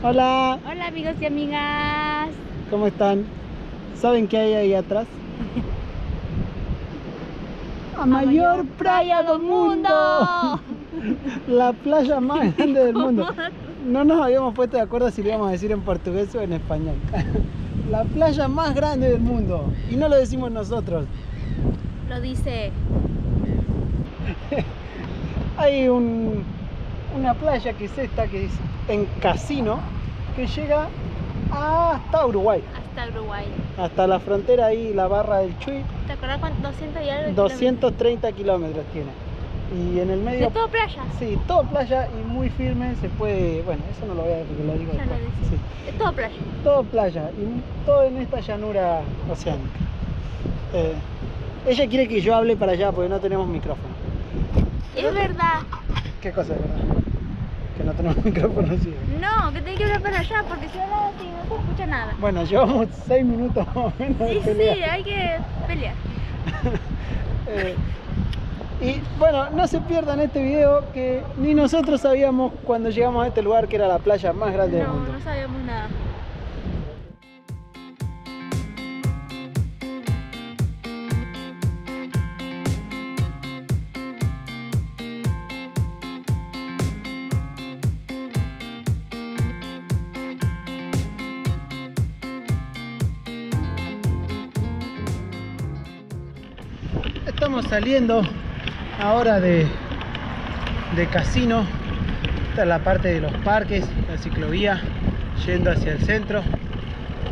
Hola, Hola amigos y amigas. ¿cómo están? ¿Saben qué hay ahí atrás? La mayor playa del mundo. La playa más grande del mundo. No nos habíamos puesto de acuerdo si lo íbamos a decir en portugués o en español. La playa más grande del mundo. Y no lo decimos nosotros. Lo dice. Hay una playa que es esta, que es en Casino, que llega hasta Uruguay. Hasta Uruguay. Hasta la frontera ahí, la barra del Chuy. ¿Te acuerdas cuánto? 200 y algo. 230 kilómetros tiene. Y en el medio... ¿De todo playa? Sí, todo playa y muy firme, se puede... Bueno, eso no lo voy a decir, lo digo Ya después. lo decís. Sí. De todo playa. Todo playa y todo en esta llanura oceánica. Ella quiere que yo hable para allá porque no tenemos micrófono. Es verdad. ¿Qué cosa es verdad? Que no tenemos micrófono, sí. No, que tenés que hablar para allá porque si hablas así no se escucha nada. Bueno, llevamos 6 minutos más o menos de Sí, pelea. sí, hay que pelear. Y bueno, no se pierdan este video que ni nosotros sabíamos cuando llegamos a este lugar que era la playa más grande del mundo. No sabíamos nada. Estamos saliendo ahora de Casino. Esta es la parte de los parques, la ciclovía, yendo hacia el centro.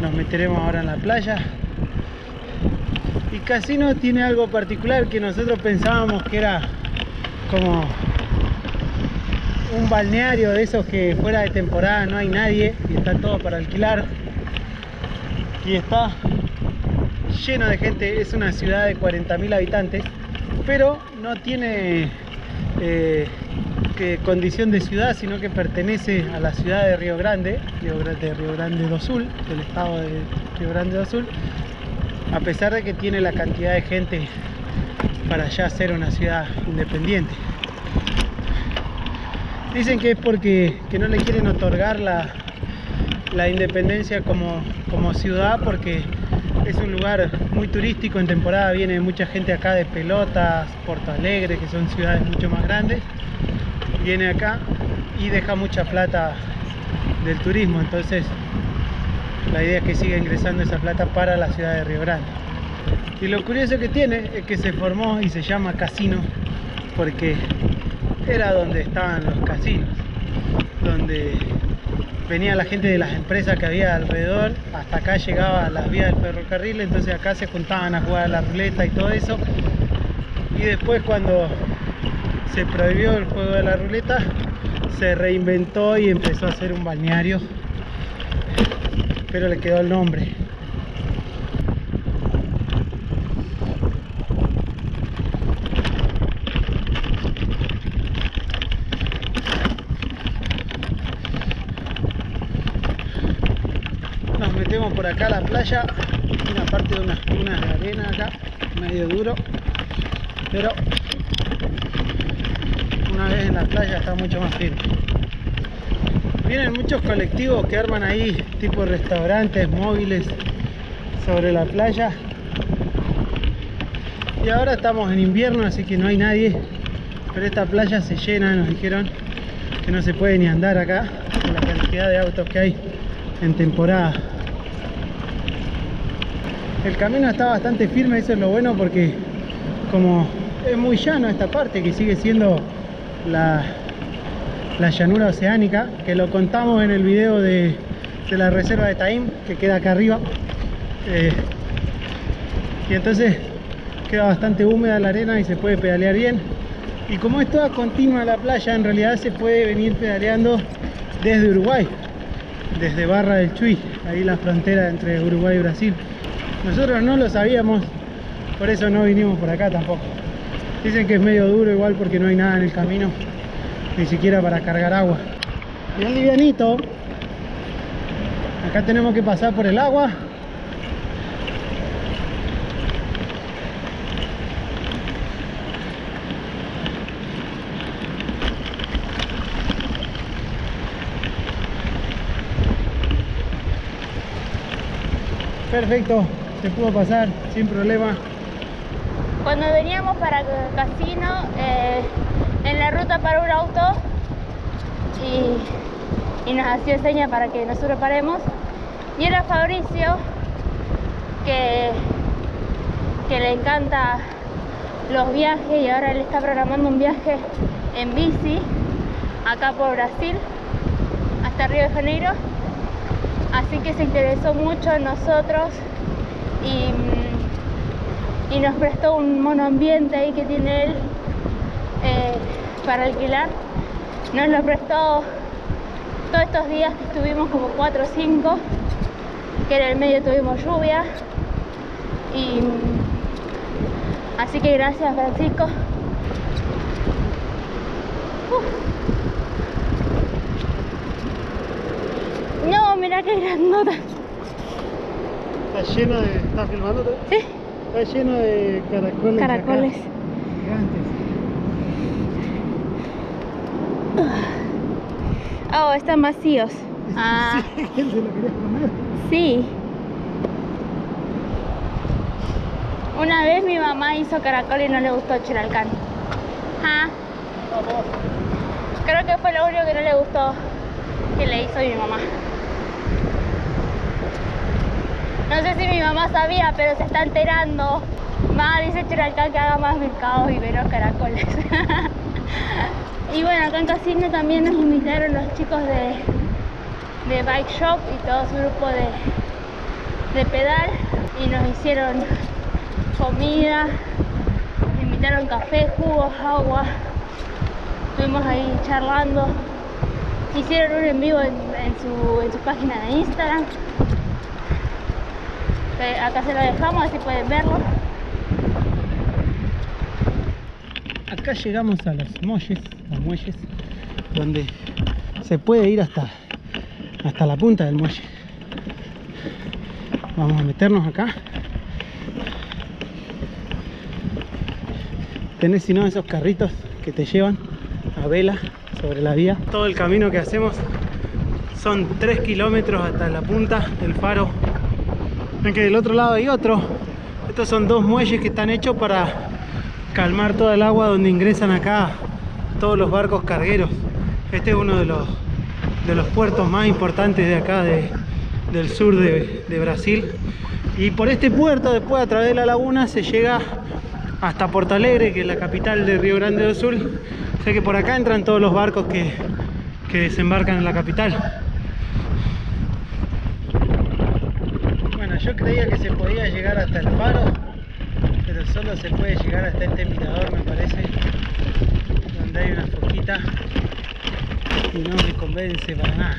Nos meteremos ahora en la playa. Y Casino tiene algo particular que nosotros pensábamos que era como un balneario de esos que fuera de temporada no hay nadie y está todo para alquilar. Y está lleno de gente, es una ciudad de 40.000 habitantes, pero no tiene condición de ciudad, sino que pertenece a la ciudad de Río Grande do Sul, del estado de Río Grande do Sul, a pesar de que tiene la cantidad de gente para ya ser una ciudad independiente. Dicen que es porque que no le quieren otorgar la independencia como ciudad, porque es un lugar muy turístico. En temporada viene mucha gente acá de Pelotas, Porto Alegre, que son ciudades mucho más grandes. Viene acá y deja mucha plata del turismo, entonces la idea es que siga ingresando esa plata para la ciudad de Río Grande. Y lo curioso que tiene es que se formó y se llama Casino porque era donde estaban los casinos, donde venía la gente de las empresas que había alrededor, hasta acá llegaba las vías del ferrocarril, entonces acá se juntaban a jugar a la ruleta y todo eso. Y después, cuando se prohibió el juego de la ruleta, se reinventó y empezó a ser un balneario, pero le quedó el nombre. Nos metemos por acá a la playa, una parte de unas dunas de arena acá, medio duro, pero una vez en la playa está mucho más firme. Vienen muchos colectivos que arman ahí tipo restaurantes móviles sobre la playa, y ahora estamos en invierno, así que no hay nadie, pero esta playa se llena. Nos dijeron que no se puede ni andar acá por la cantidad de autos que hay en temporada. El camino está bastante firme, eso es lo bueno, porque como es muy llano esta parte, que sigue siendo la llanura oceánica, que lo contamos en el video de la reserva de Taim, que queda acá arriba, y entonces queda bastante húmeda la arena y se puede pedalear bien. Y como es toda continua la playa, en realidad se puede venir pedaleando desde Uruguay, desde Barra del Chuy, ahí la frontera entre Uruguay y Brasil. Nosotros no lo sabíamos, por eso no vinimos por acá tampoco. Dicen que es medio duro igual porque no hay nada en el camino, ni siquiera para cargar agua. Bien livianito. Acá tenemos que pasar por el agua. Perfecto, se pudo pasar sin problema. Cuando veníamos para el casino, en la ruta paró un auto y nos hacía señas para que nosotros paremos. Y era Fabricio, que le encanta los viajes, y ahora él está programando un viaje en bici acá por Brasil hasta Río de Janeiro, así que se interesó mucho en nosotros y nos prestó un monoambiente ahí que tiene él para alquilar. Nos lo prestó todos estos días que estuvimos, como 4 o 5, que en el medio tuvimos lluvia, y así que gracias, Francisco. No, mira qué grandota. Está lleno de... ¿Estás filmándote? Sí. Está lleno de caracoles. Caracoles. Acá, gigantes. Oh, están vacíos. Ah, Sí, ¿quién se lo quería comer? sí. Una vez mi mamá hizo caracol y no le gustó Chiralcán. Ah, Vamos. creo que fue lo único que no le gustó que le hizo mi mamá. No sé si mi mamá sabía, pero se está enterando. Mamá dice Chiralcán que haga más mercados y menos caracoles. Y bueno, acá en Casino también nos invitaron los chicos de Bike Shop y todo su grupo de pedal, y nos hicieron comida, nos invitaron café, jugos, agua. Estuvimos ahí charlando. Hicieron un en vivo en su página de Instagram. Acá se lo dejamos, así pueden verlo. Acá llegamos a los muelles, donde se puede ir hasta la punta del muelle. Vamos a meternos acá. Tenés, si no, esos carritos que te llevan a vela sobre la vía. Todo el camino que hacemos son 3 kilómetros hasta la punta del faro. Ven que del otro lado hay otro. Estos son 2 muelles que están hechos para calmar toda el agua donde ingresan acá todos los barcos cargueros. Este es uno de los puertos más importantes de acá del sur de Brasil. Y por este puerto, después a través de la laguna, se llega hasta Porto Alegre, que es la capital de Río Grande do Sul. O sea que por acá entran todos los barcos que desembarcan en la capital. Bueno, yo creía que se podía llegar hasta el faro, pero solo se puede llegar hasta este mirador, me parece, donde hay una foquita, y no me convence para nada.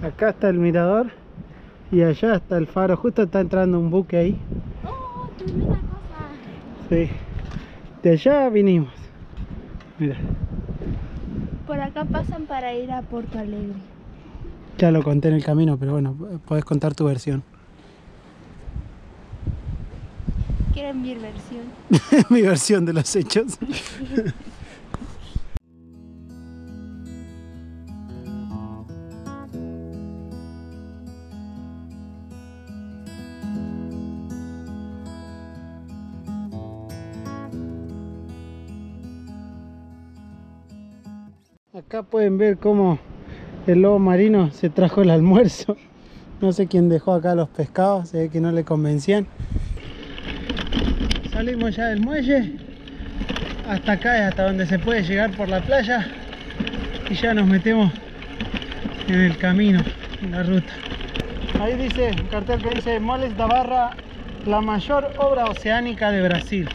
Acá está el mirador y allá está el faro. Justo está entrando un buque ahí. Oh, tremenda cosa. Sí, de allá vinimos. Mira, Por acá pasan para ir a Porto Alegre. ya lo conté en el camino, pero bueno, podés contar tu versión. ¿Quieren mi versión? Mi versión de los hechos. Acá pueden ver cómo el lobo marino se trajo el almuerzo. No sé quién dejó acá los pescados, se ve que no le convencían. Salimos ya del muelle. Hasta acá es hasta donde se puede llegar por la playa. Y ya nos metemos en el camino, en la ruta. Ahí dice, un cartel que dice Moles da Barra, la mayor obra oceánica de Brasil.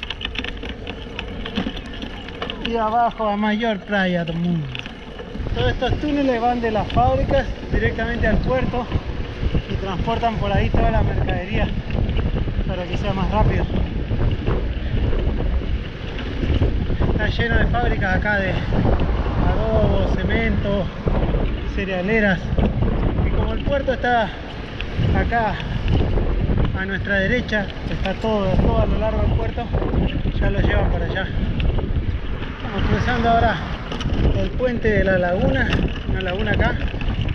Y abajo, a mayor playa del mundo. Todos estos túneles van de las fábricas directamente al puerto y transportan por ahí toda la mercadería para que sea más rápido. Está lleno de fábricas acá de adobo, cemento, cerealeras, y como el puerto está acá a nuestra derecha, está todo a lo largo del puerto, ya lo llevan para allá. Estamos cruzando ahora el puente de la laguna, una laguna acá,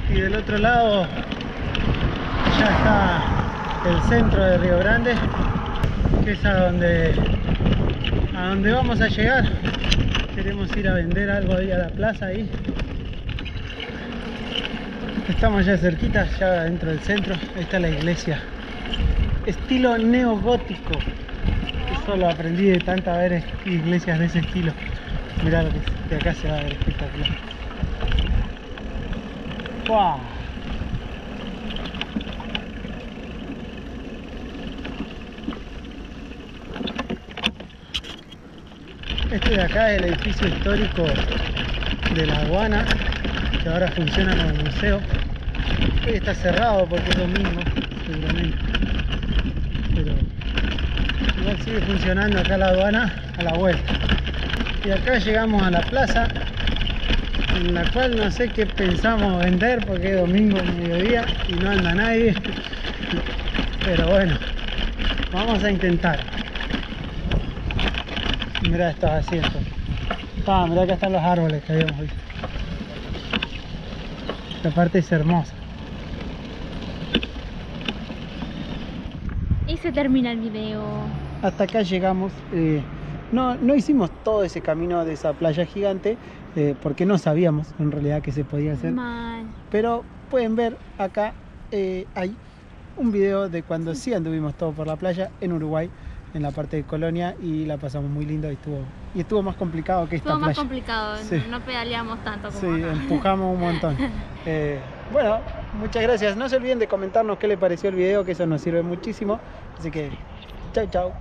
y del otro lado Ya está el centro de Río Grande, que es a donde vamos a llegar. Queremos ir a vender algo ahí a la plaza ahí. Estamos ya cerquita, ya dentro del centro. Ahí está la iglesia, estilo neogótico. Eso lo aprendí de tanta ver iglesias de ese estilo. Mirá lo que es, de acá se va a ver espectacular. ¡Wow! Este de acá es el edificio histórico de la aduana, que ahora funciona como museo. Hoy está cerrado porque es domingo, seguramente. Pero igual sigue funcionando acá la aduana a la vuelta. Y acá llegamos a la plaza, en la cual no sé qué pensamos vender porque es domingo mediodía y no anda nadie. Pero bueno, vamos a intentar. Mirá estos asientos. Mirá, acá están los árboles que habíamos visto. Esta parte es hermosa. Y se termina el video. Hasta acá llegamos. No hicimos todo ese camino de esa playa gigante porque no sabíamos en realidad que se podía hacer. Mal. Pero pueden ver acá hay un video de cuando sí anduvimos todo por la playa en Uruguay, en la parte de Colonia, y la pasamos muy lindo y estuvo más complicado que esta playa. Estuvo más complicado, sí. No pedaleamos tanto como Sí, acá. empujamos un montón. Bueno, muchas gracias. No se olviden de comentarnos qué les pareció el video, que eso nos sirve muchísimo. Así que, chau chau.